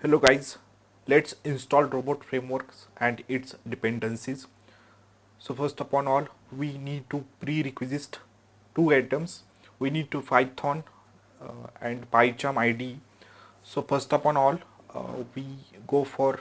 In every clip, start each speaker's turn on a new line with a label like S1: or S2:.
S1: Hello guys, let's install robot frameworks and its dependencies. So first upon all, we need to prerequisite two items. We need to Python and Pycharm ID. So first upon all, we go for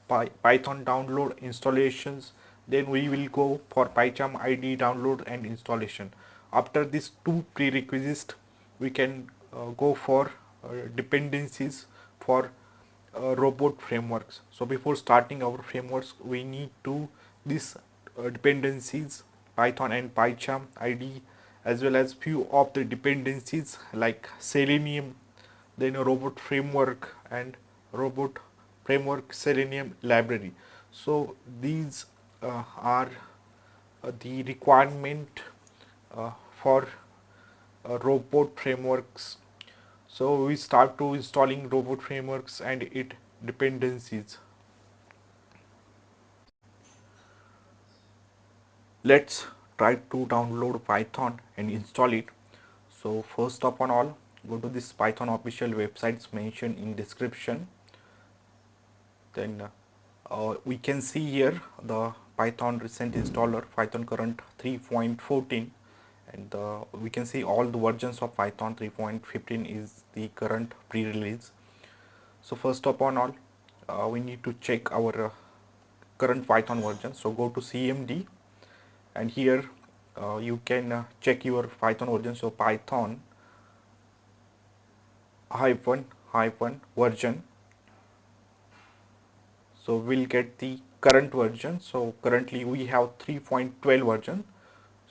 S1: Python download installations. Then we will go for Pycharm ID download and installation. After these two prerequisites, we can go for dependencies for robot frameworks. So before starting our frameworks, we need to these dependencies Python and Pycharm ID, as well as few of the dependencies like Selenium, then a robot framework and robot framework Selenium library. So these are the requirement for robot frameworks. So we start to installing robot frameworks and its dependencies. Let's try to download Python and install it. So first upon all, go to this Python official websites mentioned in description. Then we can see here the Python recent installer, Python current 3.14, and we can see all the versions of Python 3.15 is the current pre-release. So first upon all, we need to check our current Python version. So go to CMD, and here you can check your Python version. So Python hyphen version. So we'll get the current version. So currently we have 3.12 version.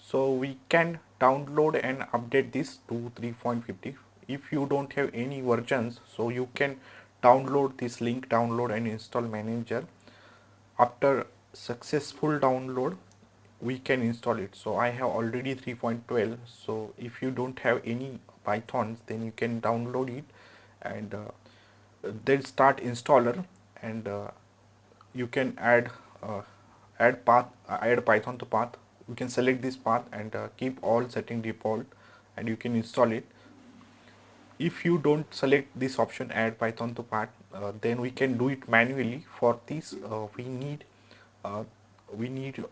S1: So we can download and update this to 3.50. If you don't have any versions, so you can download this link, download and install manager. After successful download, we can install it. So I have already 3.12. So if you don't have any Pythons, then you can download it and then start installer, and you can add path, add Python to path. You can select this path and keep all setting default, and you can install it. If you don't select this option, add Python to path, then we can do it manually. For this uh, we need a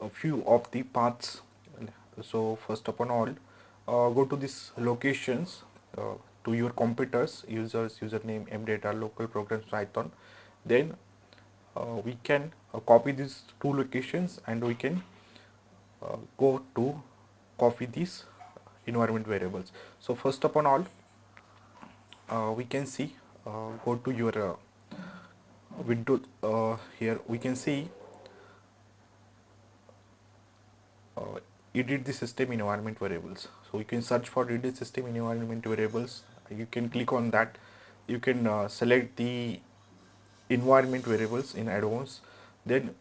S1: few of the paths. So first upon all, go to this locations, to your computers, users, username, mdata, local programs, Python. Then we can copy these two locations, and we can go to copy these environment variables. So first upon all, we can see, go to your window, here we can see edit the system environment variables. So you can search for edit system environment variables. You can click on that. You can select the environment variables in advanced. Then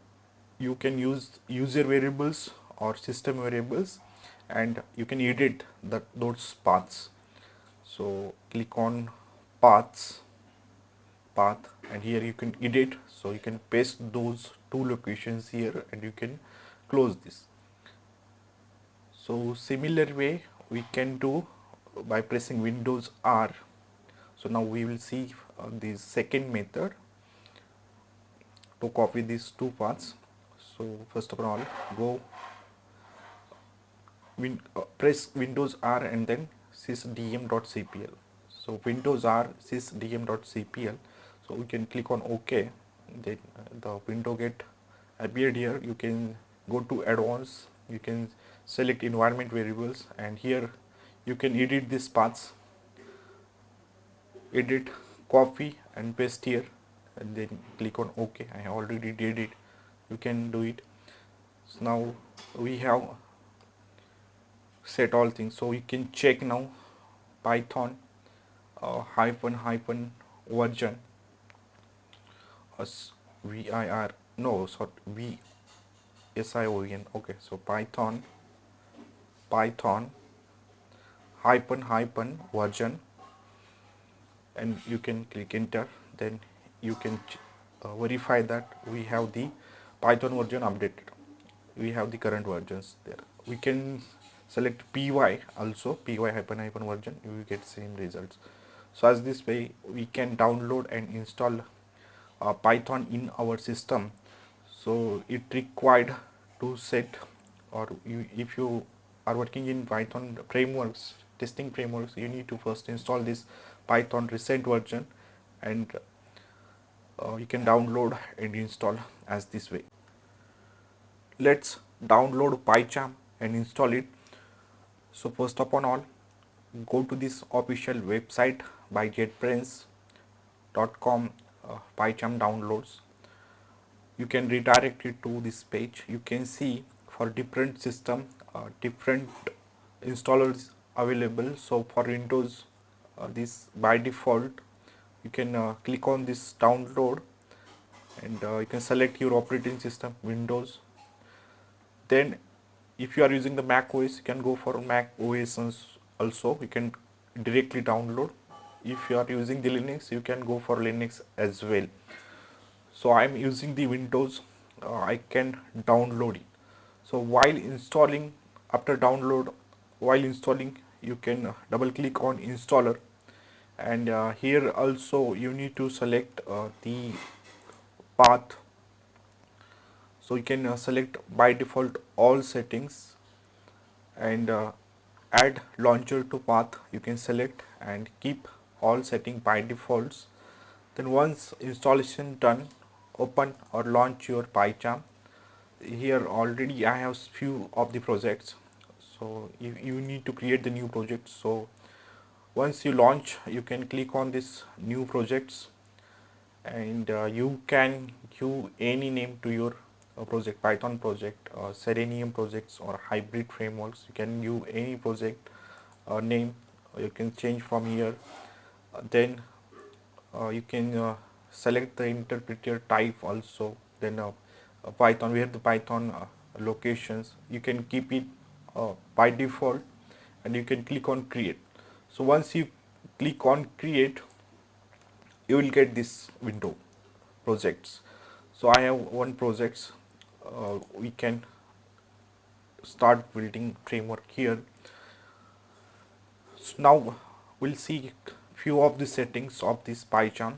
S1: you can use user variables or system variables, and you can edit those paths. So click on path, and here you can edit. So you can paste those two locations here, and you can close this. So similar way we can do by pressing Windows R. So now we will see the second method to copy these two paths. So first of all, go press Windows R and then sysdm.cpl. So Windows R sysdm.cpl. So we can click on OK. Then the window get appeared here. You can go to advanced. You can select environment variables, and here you can edit these paths. Edit, copy and paste here, and then click on OK. I already did it. You can do it. So now we have set all things. So you can check now Python hyphen version as vir, no, sorry, vsion. Okay, so Python hyphen version, and you can click enter. Then you can verify that we have the Python version updated. We have the current versions there. We can select py also, py hyphen version. You will get same results. So as this way we can download and install Python in our system, so it required to set, or if you are working in Python frameworks, testing frameworks, you need to first install this Python recent version, and you can download and install as this way. Let's download Pycharm and install it. So first upon all, go to this official website by jetbrains.com, Pycharm downloads. You can redirect it to this page. You can see for different system, different installers available. So for Windows, this by default, you can click on this download, and you can select your operating system, Windows. Then if you are using the Mac OS, you can go for Mac OS also. You can directly download. If you are using the Linux, you can go for Linux as well. So I am using the Windows, I can download it. So while installing, after download, while installing, you can double click on installer, and here also you need to select the path. So you can select by default all settings, and add launcher to path you can select, and keep all setting by defaults. Then once installation done, open or launch your Pycharm. Here already I have few of the projects, so you need to create the new project. So once you launch, you can click on this new projects, and you can give any name to your project, Python project, Selenium projects, or hybrid frameworks. You can give any project name. You can change from here. Then you can select the interpreter type also. Then Python, where the Python locations, you can keep it by default, and you can click on create. So once you click on create, you will get this window, projects. So I have one projects. We can start building framework here. So now we'll see few of the settings of this Pycharm.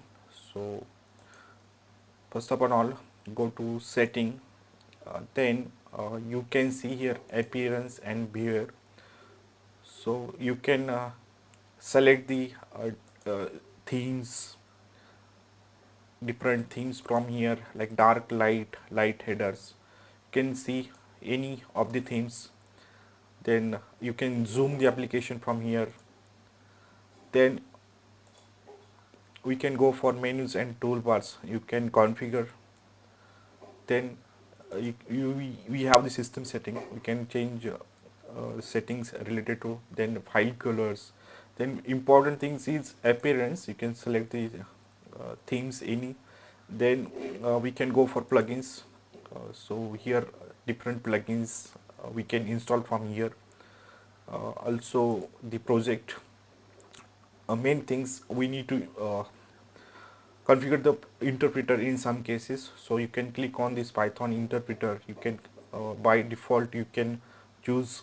S1: So first of all, go to setting, then you can see here appearance and behavior. So you can select the themes, different themes from here, like dark, light headers. You can see any of the themes. Then you can zoom the application from here. Then we can go for menus and toolbars. You can configure. Then we have the system setting. We can change settings related to, then file colors. Then important things is appearance. You can select the themes any. Then we can go for plugins. So here different plugins we can install from here. Also the project main things, we need to configure the interpreter in some cases. So you can click on this Python interpreter. You can by default you can choose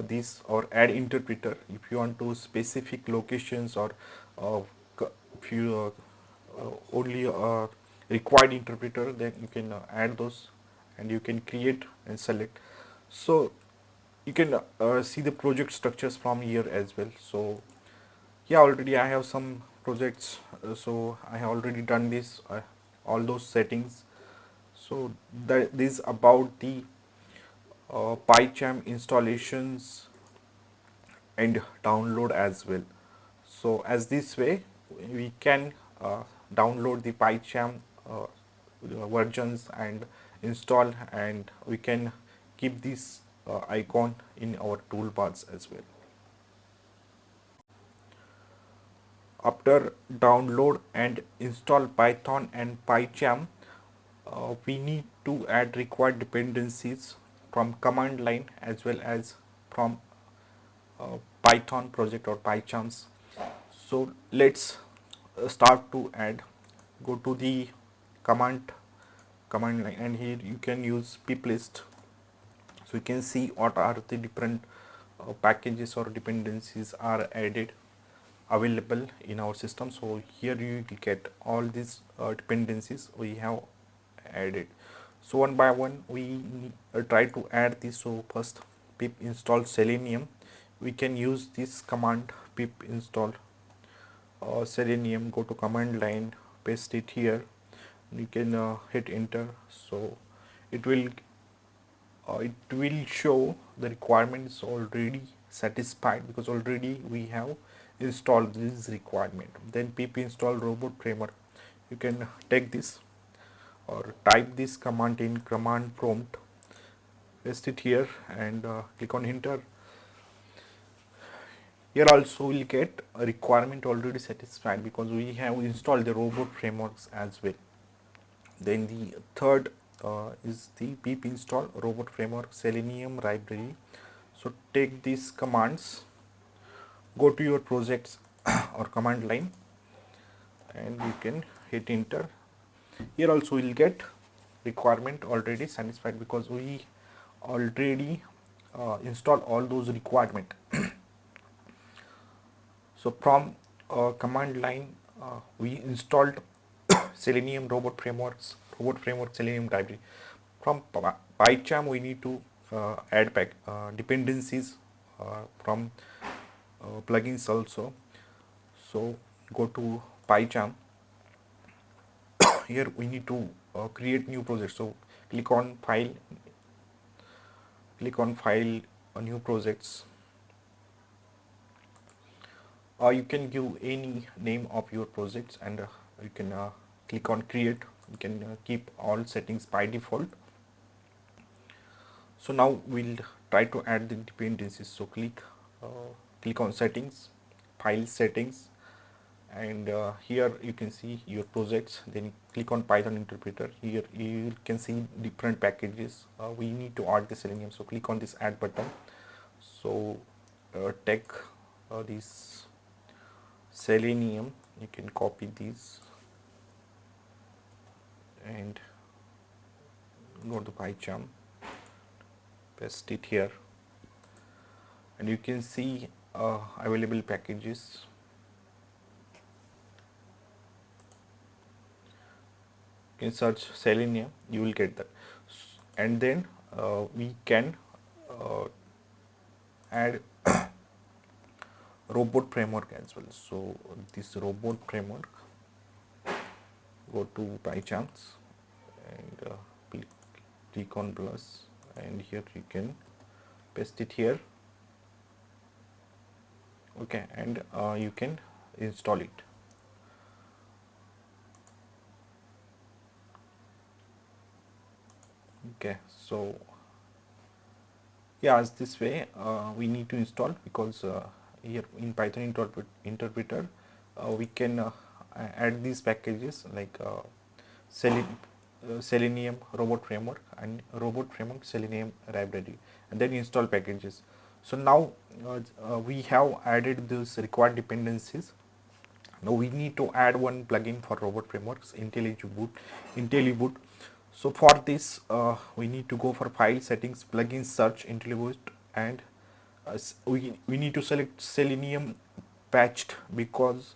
S1: this, or add interpreter if you want to specific locations, or if you only required interpreter, then you can add those, and you can create and select. So you can see the project structures from here as well. So yeah, already I have some projects, so I have already done this, all those settings. So that is about the Pycharm installations and download as well. So as this way we can download the Pycharm versions and install, and we can keep this icon in our toolbars as well. After download and install Python and Pycharm, we need to add required dependencies from command line as well as from Python project or Pycharms. So let's start to add. Go to the command line, and here you can use pip list. So you can see what are the different packages or dependencies are added. available in our system. So here you will get all these dependencies we have added. So one by one we try to add this. So first pip install selenium. We can use this command pip install selenium. Go to command line, paste it here. You can hit enter. So it will show the requirement is already satisfied because already we have installed this requirement. Then pip install robot framework. You can take this or type this command in command prompt, paste it here and click on enter. Here also we'll get a requirement already satisfied because we have installed the robot frameworks as well. Then the third is the pip install robot framework selenium library. So take these commands, go to your projects or command line and you can hit enter. Here also we'll get requirement already satisfied because we already installed all those requirement. So from command line we installed Selenium robot framework Selenium library. From Pycharm we need to add dependencies from plugins also. So go to Pycharm. Here we need to create new project. So click on file, new projects. You can give any name of your projects and you can click on create. You can keep all settings by default. So now we'll try to add the dependencies. So click on settings, file settings, and here you can see your projects. Then click on Python interpreter. Here you can see different packages. We need to add the Selenium, so click on this add button. So take this Selenium, you can copy these and go to Pycharm, paste it here, and you can see available packages. You can search Selenium, you will get that, and then we can add robot framework as well. So this robot framework, go to Pycharm and click on plus, and here you can paste it here. Okay, and you can install it. Okay, so yeah, as this way we need to install because here in Python interpreter we can add these packages like Selenium robot framework and robot framework Selenium library, and then install packages. So now we have added those required dependencies. Now we need to add one plugin for robot frameworks, IntelliBoot. So for this we need to go for file settings, plugin search, IntelliBoot, and we need to select Selenium patched because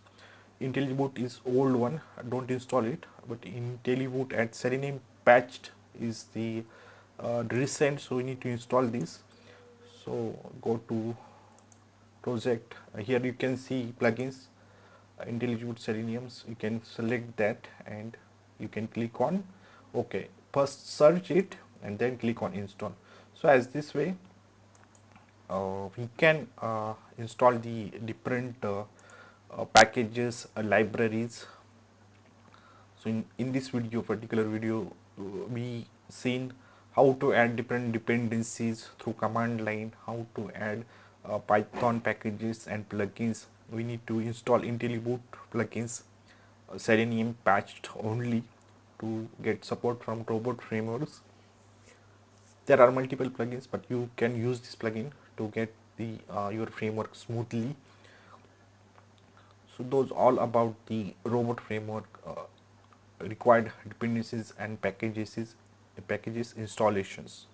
S1: IntelliBoot is old one, don't install it, but IntelliBoot and Selenium patched is the recent, so we need to install this. So go to project, here you can see plugins, IntelliBoot Seleniums, you can select that and you can click on OK. First search it and then click on install. So as this way we can install the different packages, libraries. So in this particular video we seen how to add different dependencies through command line, how to add Python packages and plugins. We need to install IntelliBoot plugins, Selenium patched only to get support from robot frameworks. There are multiple plugins, but you can use this plugin to get the your framework smoothly. So those all about the robot framework required dependencies and packages installations.